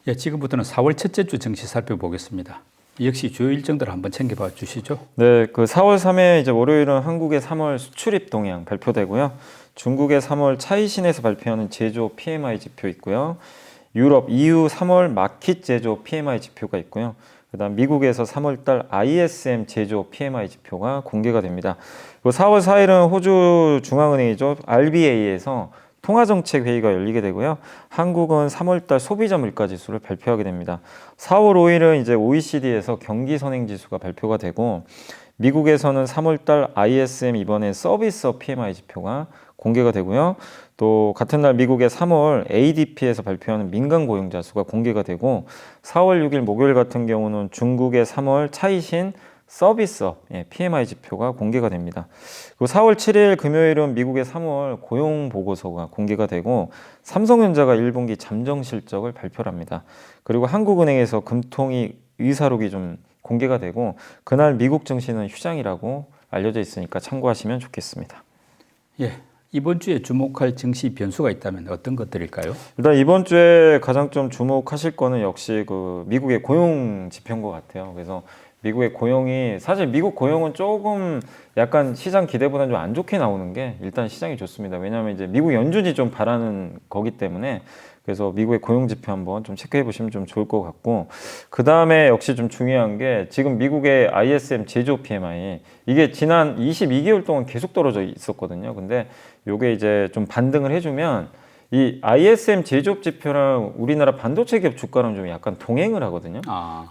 예, 지금부터는 4월 첫째 주 증시 살펴보겠습니다. 역시 주요 일정들 한번 챙겨봐 주시죠. 네, 그 4월 3일 이제 월요일은 한국의 3월 수출입 동향 발표되고요. 중국의 3월 차이신에서 발표하는 제조 PMI 지표 있고요. 유럽 EU 3월 마켓 제조 PMI 지표가 있고요. 그다음 미국에서 3월달 ISM 제조 PMI 지표가 공개가 됩니다. 그리고 4월 4일은 호주 중앙은행이죠. RBA에서 통화정책 회의가 열리게 되고요. 한국은 3월달 소비자 물가 지수를 발표하게 됩니다. 4월 5일은 이제 OECD에서 경기 선행 지수가 발표가 되고 미국에서는 3월달 ISM 이번에 서비스업 PMI 지표가 공개가 되고요. 또 같은 날 미국의 3월 ADP에서 발표하는 민간 고용자 수가 공개가 되고 4월 6일 목요일 같은 경우는 중국의 3월 차이신 서비스업 PMI 지표가 공개가 됩니다. 그리고 4월 7일 금요일은 미국의 3월 고용 보고서가 공개가 되고 삼성전자가 1분기 잠정 실적을 발표를 합니다. 그리고 한국은행에서 금통위 의사록이 좀 공개가 되고 그날 미국 증시는 휴장이라고 알려져 있으니까 참고하시면 좋겠습니다. 예, 이번 주에 주목할 증시 변수가 있다면 어떤 것들일까요? 일단 이번 주에 가장 좀 주목하실 거는 역시 그 미국의 고용 지표인 것 같아요. 그래서 미국의 고용이 사실 미국 고용은 조금 약간 시장 기대보다는 좀 안 좋게 나오는 게 일단 시장이 좋습니다. 왜냐하면 이제 미국 연준이 좀 바라는 거기 때문에 그래서 미국의 고용 지표 한번 좀 체크해 보시면 좀 좋을 것 같고 그 다음에 역시 좀 중요한 게 지금 미국의 ISM 제조 PMI 이게 지난 22개월 동안 계속 떨어져 있었거든요. 근데 요게 이제 좀 반등을 해주면 이 ISM 제조업 지표랑 우리나라 반도체 기업 주가랑 좀 약간 동행을 하거든요.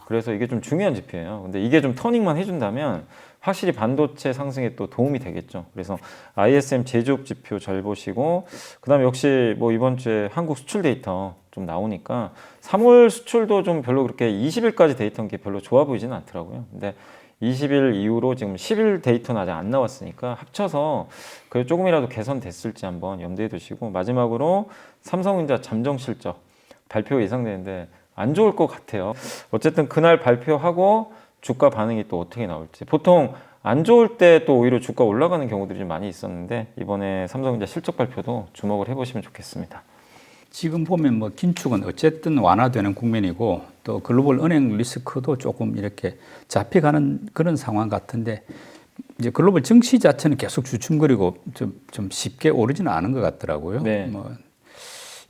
그래서 이게 좀 중요한 지표예요. 근데 이게 좀 터닝만 해준다면 확실히 반도체 상승에 또 도움이 되겠죠. 그래서 ISM 제조업 지표 잘 보시고 그다음에 역시 뭐 이번 주에 한국 수출 데이터 좀 나오니까 3월 수출도 좀 별로 그렇게 20일까지 데이터는 게 별로 좋아 보이지는 않더라고요. 근데 20일 이후로 지금 10일 데이터는 아직 안 나왔으니까 합쳐서 그 조금이라도 개선됐을지 한번 염두에 두시고 마지막으로 삼성전자 잠정 실적 발표 예상되는데 안 좋을 것 같아요. 어쨌든 그날 발표하고 주가 반응이 또 어떻게 나올지 보통 안 좋을 때 또 오히려 주가 올라가는 경우들이 좀 많이 있었는데 이번에 삼성전자 실적 발표도 주목을 해보시면 좋겠습니다. 지금 보면 뭐 긴축은 어쨌든 완화되는 국면이고 또 글로벌 은행 리스크도 조금 이렇게 잡혀가는 그런 상황 같은데 이제 글로벌 증시 자체는 계속 주춤거리고 좀 쉽게 오르지는 않은 것 같더라고요. 네. 뭐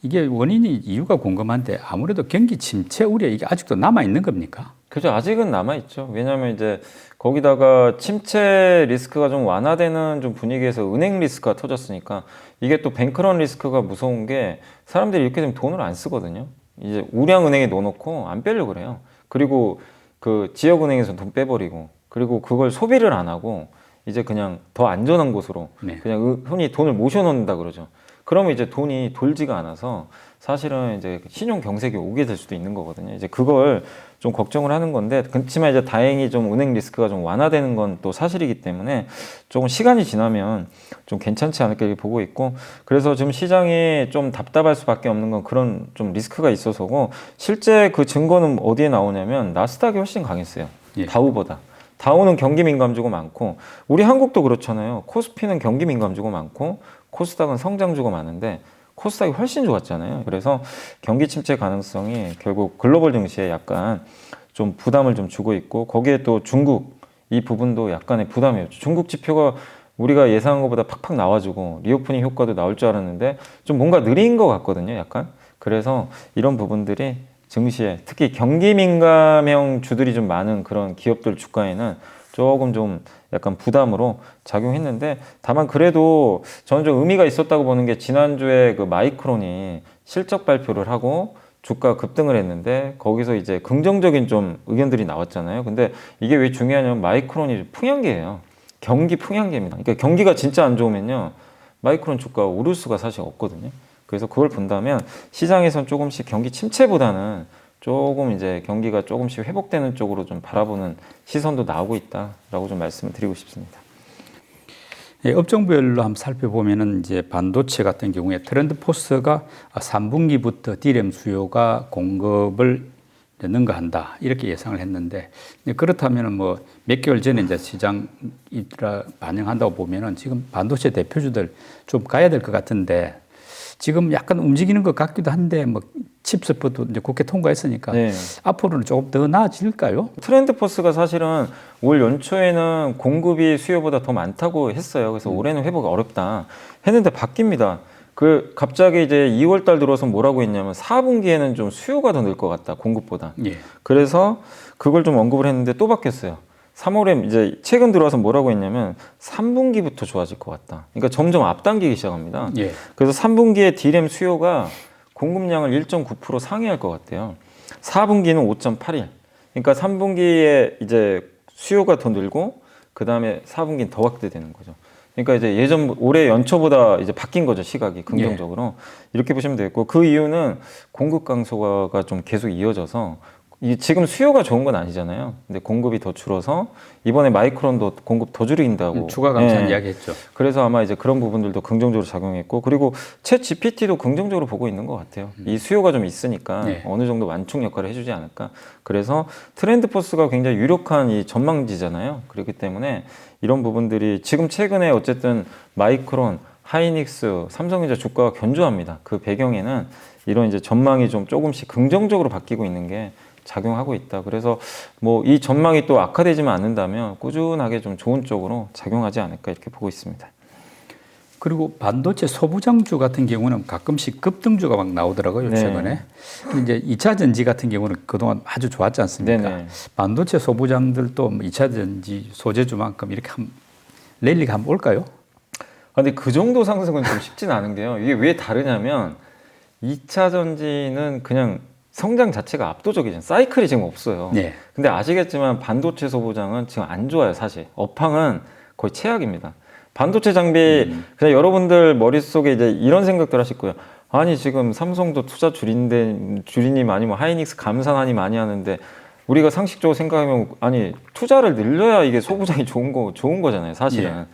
이게 원인이 이유가 궁금한데 아무래도 경기 침체 우려 이게 아직도 남아 있는 겁니까? 그죠. 아직은 남아있죠. 왜냐하면 이제 거기다가 침체 리스크가 좀 완화되는 좀 분위기에서 은행 리스크가 터졌으니까 이게 또 뱅크런 리스크가 무서운 게 사람들이 이렇게 되면 돈을 안 쓰거든요. 이제 우량 은행에 넣어놓고 안 빼려고 그래요. 그리고 그 지역은행에서 돈 빼버리고 그리고 그걸 소비를 안 하고 이제 그냥 더 안전한 곳으로 그냥 흔히 돈을 모셔놓는다 그러죠. 그러면 이제 돈이 돌지가 않아서 사실은 이제 신용 경색이 오게 될 수도 있는 거거든요. 이제 그걸 좀 걱정을 하는 건데, 그렇지만 이제 다행히 좀 은행 리스크가 좀 완화되는 건 또 사실이기 때문에 조금 시간이 지나면 좀 괜찮지 않을까 이렇게 보고 있고, 그래서 지금 시장이 좀 답답할 수밖에 없는 건 그런 좀 리스크가 있어서고, 실제 그 증거는 어디에 나오냐면 나스닥이 훨씬 강했어요. 예. 다우보다. 다우는 경기 민감주가 많고, 우리 한국도 그렇잖아요. 코스피는 경기 민감주가 많고, 코스닥은 성장주가 많은데 코스닥이 훨씬 좋았잖아요. 그래서 경기 침체 가능성이 결국 글로벌 증시에 약간 좀 부담을 좀 주고 있고, 거기에 또 중국 이 부분도 약간의 부담이었죠. 중국 지표가 우리가 예상한 것보다 팍팍 나와주고 리오프닝 효과도 나올 줄 알았는데 좀 뭔가 느린 것 같거든요. 약간. 그래서 이런 부분들이 증시에 특히 경기 민감형 주들이 좀 많은 그런 기업들 주가에는 조금 좀 약간 부담으로 작용했는데, 다만 그래도 저는 좀 의미가 있었다고 보는 게 지난주에 그 마이크론이 실적 발표를 하고 주가 급등을 했는데 거기서 이제 긍정적인 좀 의견들이 나왔잖아요. 근데 이게 왜 중요하냐면 마이크론이 풍향계예요. 경기 풍향계입니다. 그러니까 경기가 진짜 안 좋으면요 마이크론 주가가 오를 수가 사실 없거든요. 그래서 그걸 본다면 시장에선 조금씩 경기 침체보다는 조금 이제 경기가 조금씩 회복되는 쪽으로 좀 바라보는 시선도 나오고 있다라고 좀 말씀을 드리고 싶습니다. 예, 업종별로 한번 살펴보면은 이제 반도체 같은 경우에 트렌드 포스가 3분기부터 D램 수요가 공급을 능가한다 이렇게 예상을 했는데, 그렇다면은 뭐 몇 개월 전에 이제 시장이 반영한다고 보면은 지금 반도체 대표주들 좀 가야 될 것 같은데 지금 약간 움직이는 것 같기도 한데 뭐 칩스포도 이제 국회 통과했으니까 네. 앞으로는 조금 더 나아질까요? 트렌드포스가 사실은 올 연초에는 공급이 수요보다 더 많다고 했어요. 그래서 올해는 회복 어렵다 했는데 바뀝니다. 그 갑자기 이제 2월 달 들어서 뭐라고 했냐면 4분기에는 좀 수요가 더 늘 것 같다 공급보다. 예. 그래서 그걸 좀 언급을 했는데 또 바뀌었어요. 3월에 이제 최근 들어와서 뭐라고 했냐면 3분기부터 좋아질 것 같다. 그러니까 점점 앞당기기 시작합니다. 예. 그래서 3분기에 D램 수요가 공급량을 1.9% 상회할 것 같아요. 4분기는 5.81. 그러니까 3분기에 이제 수요가 더 늘고 그 다음에 4분기는 더 확대되는 거죠. 그러니까 이제 예전 올해 연초보다 이제 바뀐 거죠, 시각이 긍정적으로. 이렇게 보시면 되겠고, 그 이유는 공급 강소가 좀 계속 이어져서 지금 수요가 좋은 건 아니잖아요. 근데 공급이 더 줄어서 이번에 마이크론도 공급 더 줄인다고 추가 감산 이야기했죠. 그래서 아마 이제 그런 부분들도 긍정적으로 작용했고, 그리고 챗 GPT도 긍정적으로 보고 있는 것 같아요. 이 수요가 좀 있으니까 어느 정도 완충 역할을 해주지 않을까. 그래서 트렌드포스가 굉장히 유력한 이 전망지잖아요. 그렇기 때문에 이런 부분들이 지금 최근에 어쨌든 마이크론, 하이닉스, 삼성전자 주가가 견조합니다. 그 배경에는 이런 이제 전망이 좀 조금씩 긍정적으로 바뀌고 있는 게 작용하고 있다. 그래서 뭐 이 전망이 또 악화되지만 않는다면 꾸준하게 좀 좋은 쪽으로 작용하지 않을까 이렇게 보고 있습니다. 그리고 반도체 소부장주 같은 경우는 가끔씩 급등주가 막 나오더라고요, 네. 최근에. 이제 2차 전지 같은 경우는 그동안 아주 좋았지 않습니까? 네네. 반도체 소부장들도 2차 전지 소재주만큼 이렇게 랠리가 한번 올까요? 근데 그 정도 상승은 좀 쉽지는 않은 게요. 이게 왜 다르냐면 2차 전지는 그냥 성장 자체가 압도적이잖아요. 사이클이 지금 없어요. 네. 근데 아시겠지만 반도체 소부장은 지금 안 좋아요, 사실. 업황은 거의 최악입니다. 반도체 장비 그냥 여러분들 머릿속에 이제 이런 생각들 하실 거예요. 아니 지금 삼성도 투자 줄이니 많이 뭐 하이닉스 감산하니 많이 하는데 우리가 상식적으로 생각하면 아니 투자를 늘려야 이게 소부장이 좋은 거잖아요, 사실은. 예.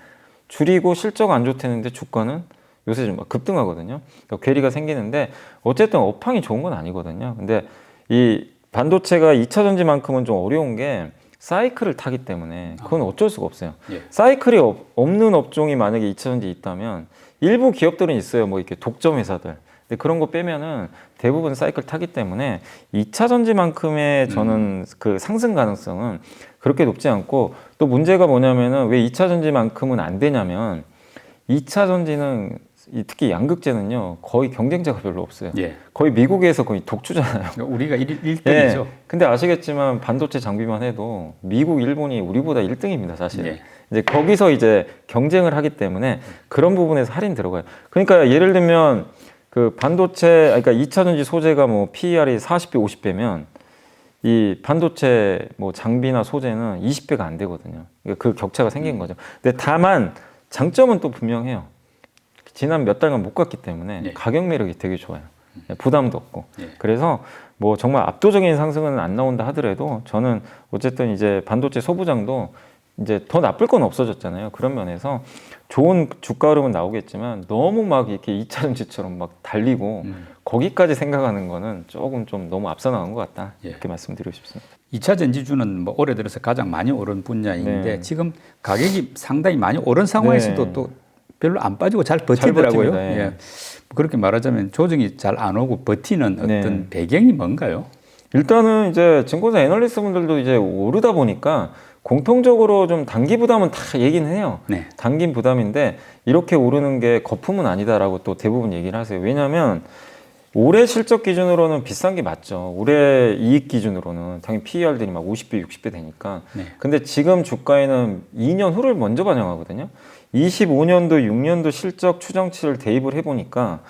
줄이고 실적 안 좋다는데 주가는 요새 좀 급등하거든요. 그러니까 괴리가 생기는데 어쨌든 업황이 좋은 건 아니거든요. 근데 이 반도체가 2차 전지만큼은 좀 어려운 게 사이클을 타기 때문에 그건 어쩔 수가 없어요. 예. 사이클이 없는 업종이 만약에 2차 전지 있다면 일부 기업들은 있어요. 뭐 이렇게 독점 회사들. 근데 그런 거 빼면은 대부분 사이클 타기 때문에 2차 전지만큼의 저는 그 상승 가능성은 그렇게 높지 않고 또 문제가 뭐냐면은 왜 2차 전지만큼은 안 되냐면 2차 전지는 특히 양극재는요 거의 경쟁자가 별로 없어요. 예. 거의 미국에서 거의 독주잖아요. 그러니까 우리가 1등이죠. 네. 근데 아시겠지만 반도체 장비만 해도 미국, 일본이 우리보다 1등입니다, 사실. 예. 이제 거기서 이제 경쟁을 하기 때문에 그런 부분에서 할인 들어가요. 그러니까 예를 들면 그 반도체, 그러니까 2차 전지 소재가 뭐 PER이 40배, 50배면 이 반도체 뭐 장비나 소재는 20배가 안 되거든요. 그러니까 그 격차가 생긴 거죠. 근데 다만 장점은 또 분명해요. 지난 몇 달간 못 갔기 때문에 예. 가격 매력이 되게 좋아요. 부담도 없고. 예. 그래서 뭐 정말 압도적인 상승은 안 나온다 하더라도 저는 어쨌든 이제 반도체 소부장도 이제 더 나쁠 건 없어졌잖아요. 그런 면에서 좋은 주가 흐름은 나오겠지만 너무 막 이렇게 2차 전지처럼 막 달리고 거기까지 생각하는 거는 조금 좀 너무 앞서 나간 것 같다. 예. 이렇게 말씀드리고 싶습니다. 2차 전지주는 뭐 올해 들어서 가장 많이 오른 분야인데 네. 지금 가격이 상당히 많이 오른 상황에서도 네. 또 별로 안 빠지고 잘 버티더라고요. 버팁니다. 예. 예. 그렇게 말하자면 조정이 잘 안 오고 버티는 어떤 네. 배경이 뭔가요? 일단은 이제 증권사 애널리스트 분들도 이제 오르다 보니까 공통적으로 좀 단기 부담은 다 얘기는 해요. 네. 단기 부담인데 이렇게 오르는 게 거품은 아니다라고 또 대부분 얘기를 하세요. 왜냐하면 올해 실적 기준으로는 비싼 게 맞죠. 올해 이익 기준으로는 당연히 PER들이 막 50배, 60배 되니까. 네. 근데 지금 주가에는 2년 후를 먼저 반영하거든요. 25년도, 6년도 실적 추정치를 대입을 해보니까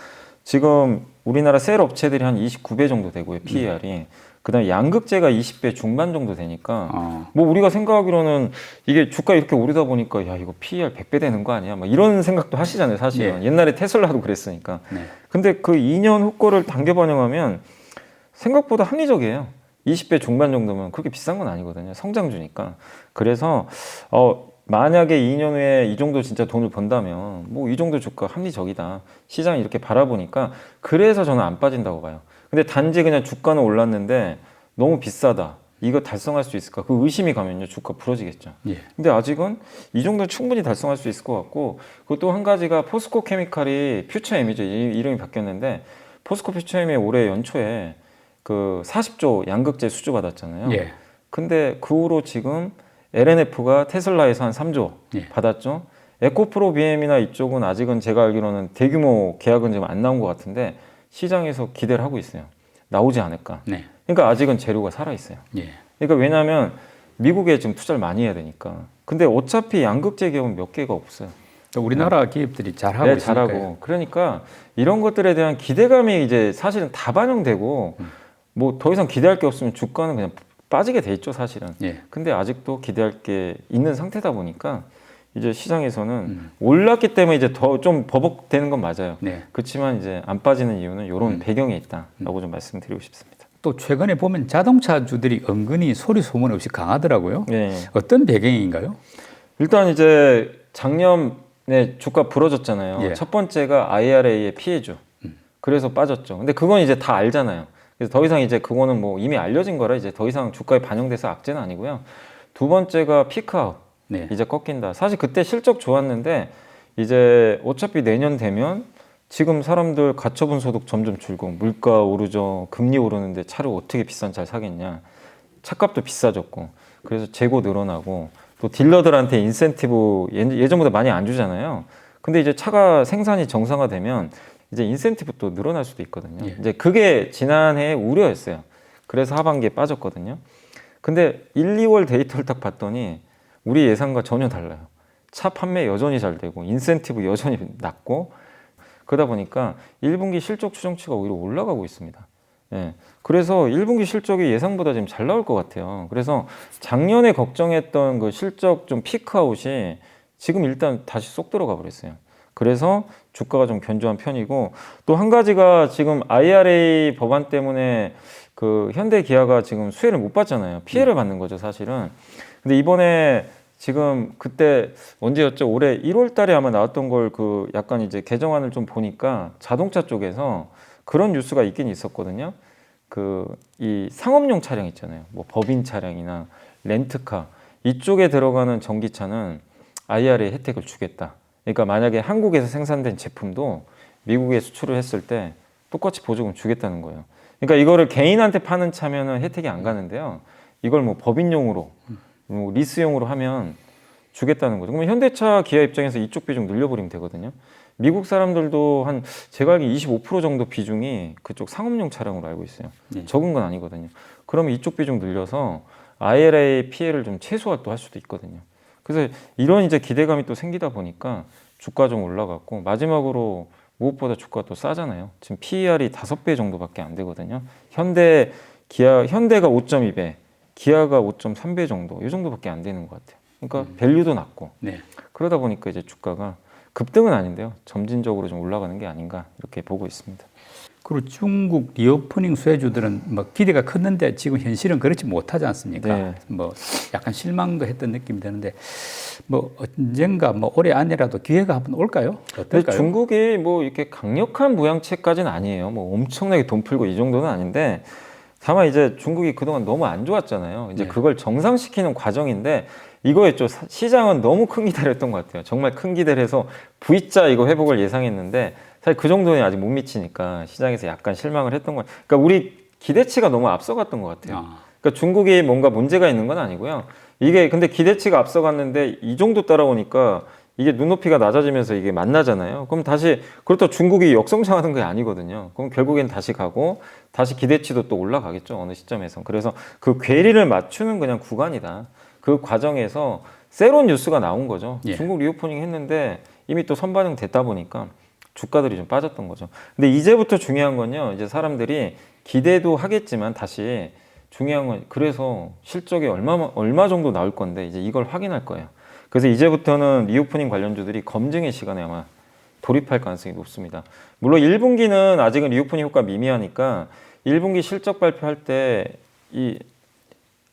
지금 우리나라 셀 업체들이 한 29배 정도 되고요, PER이. 그다음에 양극재가 20배 중반 정도 되니까 뭐 우리가 생각하기로는 이게 주가 이렇게 오르다 보니까 야 이거 PER 100배 되는 거 아니야? 막 이런 생각도 하시잖아요, 사실은. 네. 옛날에 테슬라도 그랬으니까. 네. 근데 그 2년 후 거를 단계 반영하면 생각보다 합리적이에요. 20배 중반 정도면 그렇게 비싼 건 아니거든요. 성장주니까. 그래서 만약에 2년 후에 이 정도 진짜 돈을 번다면 뭐 이 정도 주가 합리적이다. 시장이 이렇게 바라보니까 그래서 저는 안 빠진다고 봐요. 근데 단지 그냥 주가는 올랐는데 너무 비싸다. 이거 달성할 수 있을까? 그 의심이 가면요. 주가 부러지겠죠. 예. 근데 아직은 이 정도는 충분히 달성할 수 있을 것 같고 그리고 또 한 가지가 포스코 케미칼이 퓨처 에미죠. 이름이 바뀌었는데 포스코 피처엠이 올해 연초에 그 40조 양극재 수주 받았잖아요. 예. 근데 그 후로 지금 LNF가 테슬라에서 한 3조 예. 받았죠. 에코프로 BM이나 이쪽은 아직은 제가 알기로는 대규모 계약은 지금 안 나온 것 같은데 시장에서 기대를 하고 있어요. 나오지 않을까. 네. 그러니까 아직은 재료가 살아 있어요. 예. 그러니까 왜냐하면 미국에 지금 투자를 많이 해야 되니까. 근데 어차피 양극재 기업은 몇 개가 없어요. 또 우리나라 기업들이 잘하고 네, 있으니까요. 잘하고. 그러니까 이런 것들에 대한 기대감이 이제 사실은 다 반영되고 뭐 더 이상 기대할 게 없으면 주가는 그냥 빠지게 돼 있죠, 사실은. 예. 근데 아직도 기대할 게 있는 상태다 보니까 이제 시장에서는 올랐기 때문에 이제 더 좀 버벅대는 건 맞아요. 네. 그렇지만 이제 안 빠지는 이유는 이런 배경이 있다라고 좀 말씀드리고 싶습니다. 또 최근에 보면 자동차주들이 은근히 소리 소문 없이 강하더라고요. 네. 어떤 배경인가요? 일단 이제 작년에 주가 부러졌잖아요. 예. 첫 번째가 IRA의 피해주. 그래서 빠졌죠. 근데 그건 이제 다 알잖아요. 그래서 더 이상 이제 그거는 뭐 이미 알려진 거라 이제 더 이상 주가에 반영돼서 악재는 아니고요. 두 번째가 피크아웃. 네. 이제 꺾인다. 사실 그때 실적 좋았는데 이제 어차피 내년 되면 지금 사람들 가처분 소득 점점 줄고 물가 오르죠. 금리 오르는데 차를 어떻게 비싼 차를 사겠냐. 차값도 비싸졌고 그래서 재고 늘어나고 또 딜러들한테 인센티브 예전보다 많이 안 주잖아요. 근데 이제 차가 생산이 정상화되면 이제 인센티브 또 늘어날 수도 있거든요. 예. 이제 그게 지난해 우려였어요. 그래서 하반기에 빠졌거든요. 근데 1, 2월 데이터를 딱 봤더니 우리 예상과 전혀 달라요. 차 판매 여전히 잘 되고 인센티브 여전히 낮고 그러다 보니까 1분기 실적 추정치가 오히려 올라가고 있습니다. 예. 그래서 1분기 실적이 예상보다 지금 잘 나올 것 같아요. 그래서 작년에 걱정했던 그 실적 좀 피크아웃이 지금 일단 다시 쏙 들어가 버렸어요. 그래서 주가가 좀 견조한 편이고 또 한 가지가 지금 IRA 법안 때문에 그 현대 기아가 지금 수혜를 못 받잖아요. 피해를 받는 거죠, 사실은. 근데 이번에 지금 그때 언제였죠? 올해 1월 달에 아마 나왔던 걸 그 약간 이제 개정안을 좀 보니까 자동차 쪽에서 그런 뉴스가 있긴 있었거든요. 그 이 상업용 차량 있잖아요. 뭐 법인 차량이나 렌트카 이쪽에 들어가는 전기차는 IRA 혜택을 주겠다. 그러니까 만약에 한국에서 생산된 제품도 미국에 수출을 했을 때 똑같이 보조금 주겠다는 거예요. 그러니까 이거를 개인한테 파는 차면은 혜택이 안 가는데요. 이걸 뭐 법인용으로, 뭐 리스용으로 하면 주겠다는 거죠. 그러면 현대차, 기아 입장에서 이쪽 비중 늘려버리면 되거든요. 미국 사람들도 한 제가 알기로 25% 정도 비중이 그쪽 상업용 차량으로 알고 있어요. 네. 적은 건 아니거든요. 그러면 이쪽 비중 늘려서 IRA 피해를 좀 최소화 또 할 수도 있거든요. 그래서 이런 이제 기대감이 또 생기다 보니까 주가 좀 올라갔고 마지막으로 무엇보다 주가가 또 싸잖아요. 지금 PER이 5배 정도밖에 안 되거든요. 현대가 5.2배, 기아가 5.3배 정도, 이 정도밖에 안 되는 것 같아요. 그러니까 밸류도 낮고 네. 그러다 보니까 이제 주가가 급등은 아닌데요. 점진적으로 좀 올라가는 게 아닌가 이렇게 보고 있습니다. 그리고 중국 리오프닝 수혜주들은 뭐 기대가 컸는데 지금 현실은 그렇지 못하지 않습니까? 네. 뭐 약간 실망도 했던 느낌이 드는데 뭐 언젠가 뭐 올해 안이라도 기회가 한번 올까요? 근데 어떨까요? 중국이 뭐 이렇게 강력한 부양책까지는 아니에요. 뭐 엄청나게 돈 풀고 이 정도는 아닌데 다만 이제 중국이 그동안 너무 안 좋았잖아요. 이제 네. 그걸 정상시키는 과정인데 이거였죠. 시장은 너무 큰 기대를 했던 것 같아요. 정말 큰 기대를 해서 V자 이거 회복을 예상했는데 사실 그 정도는 아직 못 미치니까 시장에서 약간 실망을 했던 거예요. 그러니까 우리 기대치가 너무 앞서갔던 것 같아요. 아, 그러니까 중국이 뭔가 문제가 있는 건 아니고요. 이게 근데 기대치가 앞서갔는데 이 정도 따라오니까 이게 눈높이가 낮아지면서 이게 만나잖아요. 그럼 다시 그렇다고 중국이 역성장하는 게 아니거든요. 그럼 결국엔 다시 가고 다시 기대치도 또 올라가겠죠. 어느 시점에서. 그래서 그 괴리를 맞추는 그냥 구간이다. 그 과정에서 새로운 뉴스가 나온 거죠. 예. 중국 리오프닝 했는데 이미 또 선반영 됐다 보니까 주가들이 좀 빠졌던 거죠. 근데 이제부터 중요한 건요. 이제 사람들이 기대도 하겠지만 다시 중요한 건 그래서 실적이 얼마 정도 나올 건데 이제 이걸 확인할 거예요. 그래서 이제부터는 리오프닝 관련주들이 검증의 시간에 아마 돌입할 가능성이 높습니다. 물론 1분기는 아직은 리오프닝 효과 미미하니까 1분기 실적 발표할 때 이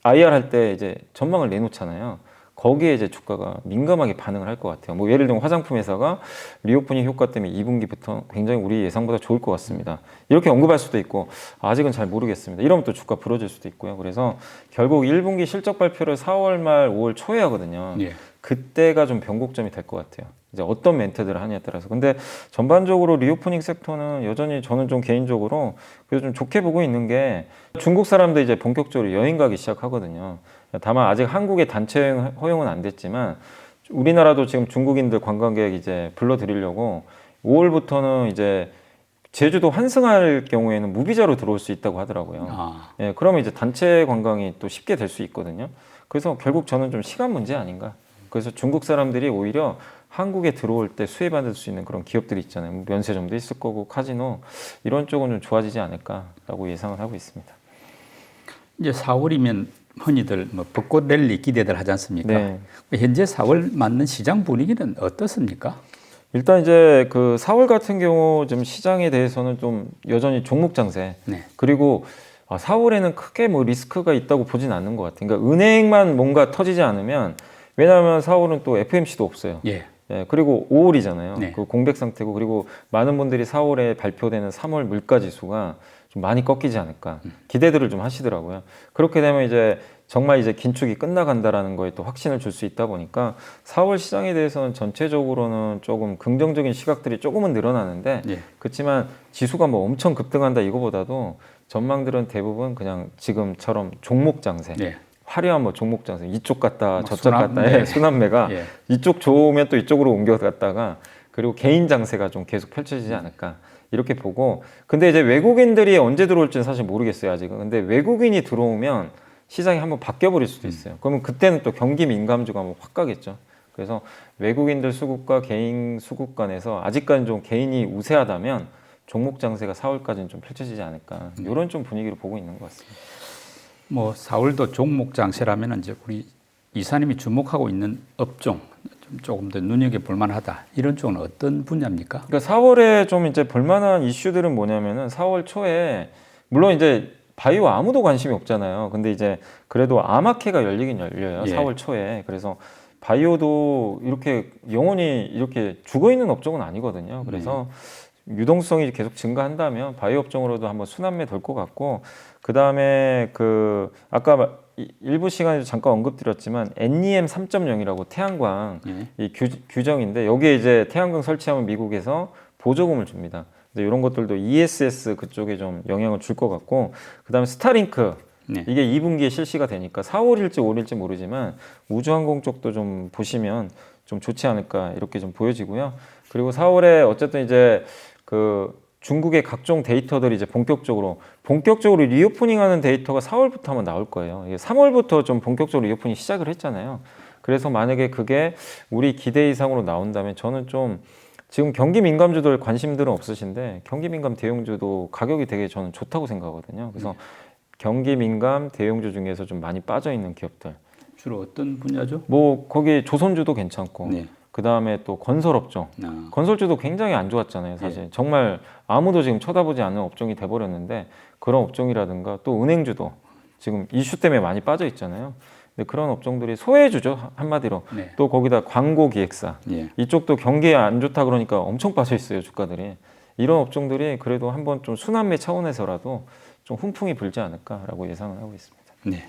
IR 할 때 이제 전망을 내놓잖아요. 거기에 이제 주가가 민감하게 반응을 할 것 같아요. 뭐 예를 들면 화장품 회사가 리오프닝 효과 때문에 2분기부터 굉장히 우리 예상보다 좋을 것 같습니다. 이렇게 언급할 수도 있고 아직은 잘 모르겠습니다. 이러면 또 주가 부러질 수도 있고요. 그래서 결국 1분기 실적 발표를 4월 말 5월 초에 하거든요. 예. 그때가 좀 변곡점이 될 것 같아요. 이제 어떤 멘트들을 하냐에 따라서. 근데 전반적으로 리오프닝 섹터는 여전히 저는 좀 개인적으로 그래도 좀 좋게 보고 있는 게 중국 사람도 이제 본격적으로 여행 가기 시작하거든요. 다만 아직 한국의 단체 여행 허용은 안 됐지만 우리나라도 지금 중국인들 관광객 이제 불러들이려고 5월부터는 이제 제주도 환승할 경우에는 무비자로 들어올 수 있다고 하더라고요. 아, 예, 그러면 이제 단체 관광이 또 쉽게 될 수 있거든요. 그래서 결국 저는 좀 시간 문제 아닌가. 그래서 중국 사람들이 오히려 한국에 들어올 때 수혜받을 수 있는 그런 기업들이 있잖아요. 뭐 면세점도 있을 거고 카지노 이런 쪽은 좀 좋아지지 않을까라고 예상을 하고 있습니다. 이제 4월이면 흔히들 뭐 벚꽃 랠리 기대들 하지 않습니까? 네. 현재 4월 맞는 시장 분위기는 어떻습니까? 일단 이제 그 4월 같은 경우 좀 시장에 대해서는 좀 여전히 종목 장세. 네. 그리고 4월에는 크게 뭐 리스크가 있다고 보진 않는 것 같아요. 그러니까 은행만 뭔가 터지지 않으면 왜냐하면 4월은 또 FMC도 없어요. 예. 예, 그리고 5월이잖아요. 네. 그 공백 상태고 그리고 많은 분들이 4월에 발표되는 3월 물가 지수가 좀 많이 꺾이지 않을까 기대들을 좀 하시더라고요. 그렇게 되면 이제 정말 이제 긴축이 끝나간다라는 거에 또 확신을 줄 수 있다 보니까 4월 시장에 대해서는 전체적으로는 조금 긍정적인 시각들이 조금은 늘어나는데 예. 그렇지만 지수가 뭐 엄청 급등한다 이거보다도 전망들은 대부분 그냥 지금처럼 종목 장세. 예. 화려한 뭐 종목 장세 이쪽 갔다 뭐 저쪽 순환, 갔다 네. 순환매가 예. 이쪽 좋으면 또 이쪽으로 옮겨갔다가 그리고 개인 장세가 좀 계속 펼쳐지지 않을까 이렇게 보고 근데 이제 외국인들이 언제 들어올지는 사실 모르겠어요 아직은 근데 외국인이 들어오면 시장이 한번 바뀌어 버릴 수도 있어요 그러면 그때는 또 경기 민감주가 뭐 확 가겠죠 그래서 외국인들 수급과 개인 수급 간에서 아직까지는 좀 개인이 우세하다면 종목 장세가 4월까지는 좀 펼쳐지지 않을까 이런 좀 분위기로 보고 있는 것 같습니다. 뭐 4월도 종목 장세라면 이제 우리 이사님이 주목하고 있는 업종 좀 조금 더 눈여겨 볼 만하다. 이런 쪽은 어떤 분야입니까? 그러니까 4월에 좀 이제 볼만한 이슈들은 뭐냐면은 4월 초에 물론 이제 바이오 아무도 관심이 없잖아요. 근데 이제 그래도 아마케가 열리긴 열려요. 예. 4월 초에. 그래서 바이오도 이렇게 영원히 이렇게 죽어 있는 업종은 아니거든요. 그래서 유동성이 계속 증가한다면 바이오 업종으로도 한번 순환매 돌 것 같고 그 다음에 그 아까 일부 시간에 잠깐 언급드렸지만 NEM 3.0이라고 태양광 예. 이 규정인데 여기에 이제 태양광 설치하면 미국에서 보조금을 줍니다. 근데 이런 것들도 ESS 그쪽에 좀 영향을 줄 것 같고 그 다음에 스타링크 네. 이게 2분기에 실시가 되니까 4월일지 5월일지 모르지만 우주항공 쪽도 좀 보시면 좀 좋지 않을까 이렇게 좀 보여지고요. 그리고 4월에 어쨌든 이제 그 중국의 각종 데이터들이 이제 본격적으로 리오프닝하는 데이터가 4월부터 한번 나올 거예요. 이게 3월부터 좀 본격적으로 리오프닝 시작을 했잖아요. 그래서 만약에 그게 우리 기대 이상으로 나온다면 저는 좀 지금 경기 민감주들 관심들은 없으신데 경기 민감 대형주도 가격이 되게 저는 좋다고 생각하거든요. 그래서 경기 민감 대형주 중에서 좀 많이 빠져 있는 기업들. 주로 어떤 분야죠? 뭐 거기 조선주도 괜찮고 네. 그 다음에 또 건설업종. 아, 건설주도 굉장히 안 좋았잖아요, 사실. 정말 아무도 지금 쳐다보지 않는 업종이 돼버렸는데 그런 업종이라든가 또 은행주도 지금 이슈 때문에 많이 빠져 있잖아요. 근데 그런 업종들이 소외주죠, 한마디로. 네. 또 거기다 광고 기획사. 예. 이쪽도 경기에 안 좋다 그러니까 엄청 빠져 있어요, 주가들이. 이런 업종들이 그래도 한번 좀 순환매 차원에서라도 좀 훈풍이 불지 않을까라고 예상을 하고 있습니다. 네.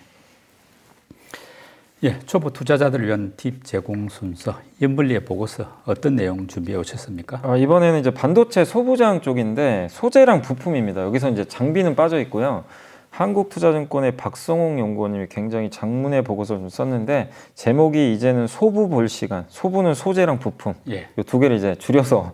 예, 초보 투자자들을 위한 팁 제공 순서, 연불리의 보고서 어떤 내용 준비해 오셨습니까? 이번에는 이제 반도체 소부장 쪽인데 소재랑 부품입니다. 여기서 이제 장비는 빠져 있고요. 한국투자증권의 박성홍 연구원님이 굉장히 장문의 보고서를 좀 썼는데 제목이 이제는 소부 볼 시간. 소부는 소재랑 부품. 예. 이 두 개를 이제 줄여서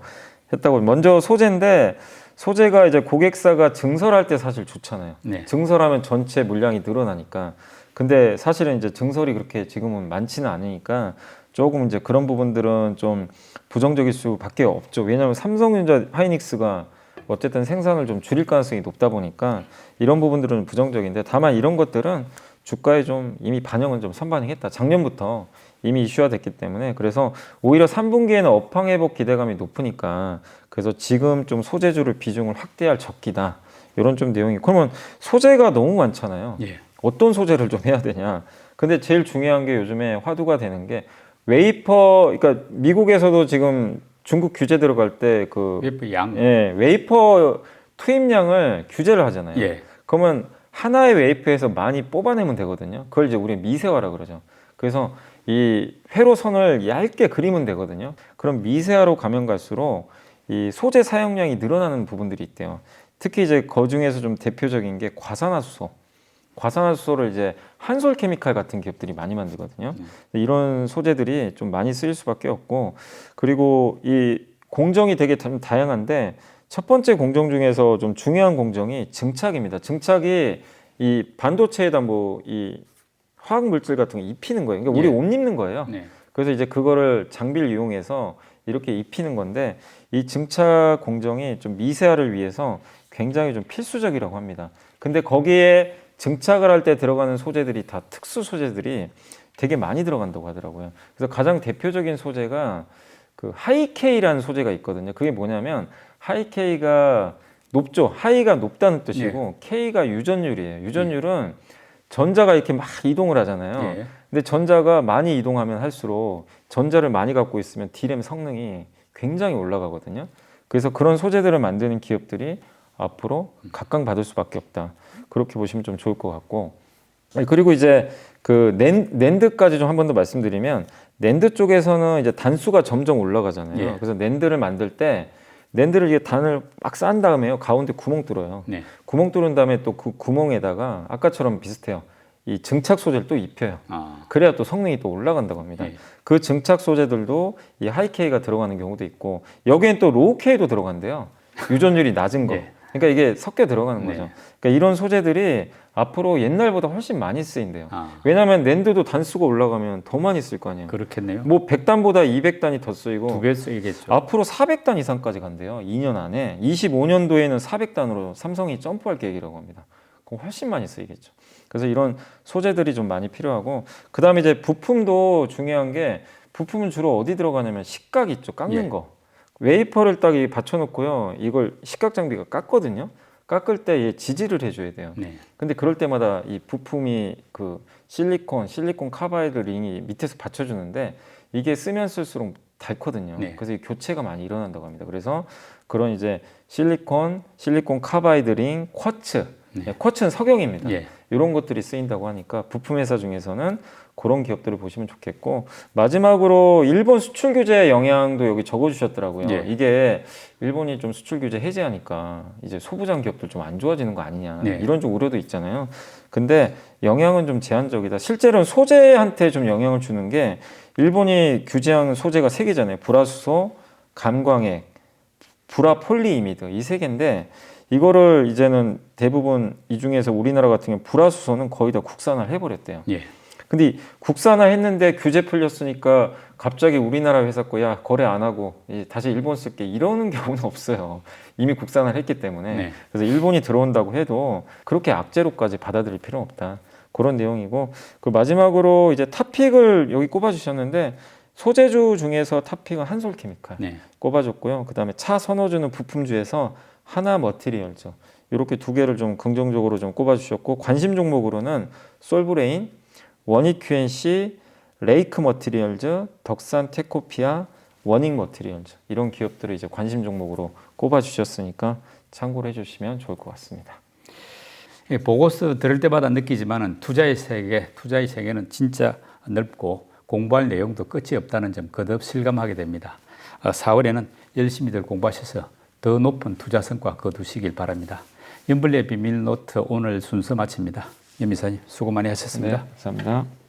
했다고. 먼저 소재인데 소재가 이제 고객사가 증설할 때 사실 좋잖아요. 네. 증설하면 전체 물량이 늘어나니까. 근데 사실은 이제 증설이 그렇게 지금은 많지는 않으니까 조금 이제 그런 부분들은 좀 부정적일 수밖에 없죠. 왜냐하면 삼성전자 하이닉스가 어쨌든 생산을 좀 줄일 가능성이 높다 보니까 이런 부분들은 부정적인데 다만 이런 것들은 주가에 좀 이미 반영은 좀 선반영했다. 작년부터 이미 이슈화 됐기 때문에 그래서 오히려 3분기에는 업황 회복 기대감이 높으니까 그래서 지금 좀 소재주를 비중을 확대할 적기다. 이런 좀 내용이. 그러면 소재가 너무 많잖아요. 예. 어떤 소재를 좀 해야 되냐. 근데 제일 중요한 게 요즘에 화두가 되는 게 웨이퍼, 그러니까 미국에서도 지금 중국 규제 들어갈 때 그 웨이퍼 양. 웨이퍼 투입량을 규제를 하잖아요. 예. 그러면 하나의 웨이퍼에서 많이 뽑아내면 되거든요. 그걸 이제 우리 미세화라 그러죠. 그래서 이 회로선을 얇게 그리면 되거든요. 그럼 미세화로 가면 갈수록 이 소재 사용량이 늘어나는 부분들이 있대요. 특히 이제 그 중에서 좀 대표적인 게 과산화수소. 과산화수소를 이제 한솔케미칼 같은 기업들이 많이 만들거든요. 이런 소재들이 좀 많이 쓰일 수밖에 없고, 그리고 이 공정이 되게 좀 다양한데 첫 번째 공정 중에서 좀 중요한 공정이 증착입니다. 증착이 이 반도체에다 뭐 이 화학 물질 같은 거 입히는 거예요. 그러니까 우리 옷 입는 거예요. 네. 그래서 이제 그거를 장비를 이용해서 이렇게 입히는 건데, 이 증착 공정이 좀 미세화를 위해서 굉장히 좀 필수적이라고 합니다. 근데 거기에 증착을 할 때 들어가는 소재들이 다 특수 소재들이 되게 많이 들어간다고 하더라고요. 그래서 가장 대표적인 소재가 그 하이케이라는 소재가 있거든요. 그게 뭐냐면 하이케이가 높죠. 하이가 높다는 뜻이고 K가 유전율이에요. 유전율은 전자가 이렇게 막 이동을 하잖아요. 예. 근데 전자가 많이 이동하면 할수록 전자를 많이 갖고 있으면 D램 성능이 굉장히 올라가거든요. 그래서 그런 소재들을 만드는 기업들이 앞으로 각광받을 수밖에 없다. 그렇게 보시면 좀 좋을 것 같고, 그리고 이제 그 낸드까지 좀 한 번 더 말씀드리면, 낸드 쪽에서는 이제 단수가 점점 올라가잖아요. 예. 그래서 낸드를 만들 때 낸드를 이게 단을 막 싼 다음에요, 가운데 구멍 뚫어요. 네. 구멍 뚫은 다음에 또 그 구멍에다가 아까처럼 비슷해요, 이 증착 소재를 또 입혀요. 아. 그래야 또 성능이 또 올라간다고 합니다. 예. 그 증착 소재들도 이 하이케이가 들어가는 경우도 있고, 여기엔 또 로우케이도 들어간대요. 유전율이 낮은 거. 예. 그러니까 이게 섞여 들어가는 거죠. 네. 그러니까 이런 소재들이 앞으로 옛날보다 훨씬 많이 쓰인대요. 아. 왜냐하면 낸드도 단수가 올라가면 더 많이 쓸 거 아니에요. 그렇겠네요. 뭐 100단보다 200단이 더 쓰이고, 두 배 쓰이겠죠. 앞으로 400단 이상까지 간대요. 2년 안에. 25년도에는 400단으로 삼성이 점프할 계획이라고 합니다. 그럼 훨씬 많이 쓰이겠죠. 그래서 이런 소재들이 좀 많이 필요하고, 그 다음에 이제 부품도 중요한 게, 부품은 주로 어디 들어가냐면 식각 있죠. 깎는 예. 거. 웨이퍼를 딱 받쳐놓고요, 이걸 식각 장비가 깎거든요. 깎을 때 얘 지지를 해줘야 돼요. 네. 근데 그럴 때마다 이 부품이 그 실리콘 카바이드 링이 밑에서 받쳐주는데, 이게 쓰면 쓸수록 닳거든요. 네. 그래서 이 교체가 많이 일어난다고 합니다. 그래서 그런 이제 실리콘 카바이드 링, 쿼츠, 네. 쿼츠는 석영입니다. 예. 이런 것들이 쓰인다고 하니까 부품 회사 중에서는 그런 기업들을 보시면 좋겠고, 마지막으로 일본 수출 규제 영향도 여기 적어주셨더라고요. 예. 이게 일본이 좀 수출 규제 해제하니까 이제 소부장 기업들 좀 안 좋아지는 거 아니냐, 네. 이런 좀 우려도 있잖아요. 근데 영향은 좀 제한적이다. 실제로는 소재한테 좀 영향을 주는 게, 일본이 규제한 소재가 세 개잖아요. 불화수소, 감광액, 불화폴리이미드, 이 세 개인데, 이거를 이제는 대부분 이 중에서 우리나라 같은 경우 불화수소는 거의 다 국산화를 해버렸대요. 예. 근데 국산화 했는데 규제 풀렸으니까 갑자기 우리나라 회사 거야 거래 안 하고 다시 일본 쓸게, 이러는 경우는 없어요. 이미 국산화를 했기 때문에. 네. 그래서 일본이 들어온다고 해도 그렇게 악재로까지 받아들일 필요는 없다. 그런 내용이고, 그 마지막으로 이제 탑픽을 여기 꼽아주셨는데, 소재주 중에서 탑픽은 한솔케미칼 네. 꼽아줬고요. 그 다음에 차 선호주는 부품주에서 하나 머티리얼즈, 이렇게 두 개를 좀 긍정적으로 좀 꼽아주셨고, 관심 종목으로는 솔브레인, 원익 QNC, 레이크 머티리얼즈, 덕산 테코피아, 원익 머티리얼즈, 이런 기업들을 이제 관심 종목으로 꼽아주셨으니까 참고를 해주시면 좋을 것 같습니다. 예, 보고서 들을 때마다 느끼지만은 투자의 세계는 진짜 넓고 공부할 내용도 끝이 없다는 점 거듭 실감하게 됩니다. 4월에는 열심히들 공부하셔서 더 높은 투자 성과 거두시길 바랍니다. 연블리의 비밀 노트 오늘 순서 마칩니다. 연 이사님 수고 많이 하셨습니다. 네, 감사합니다.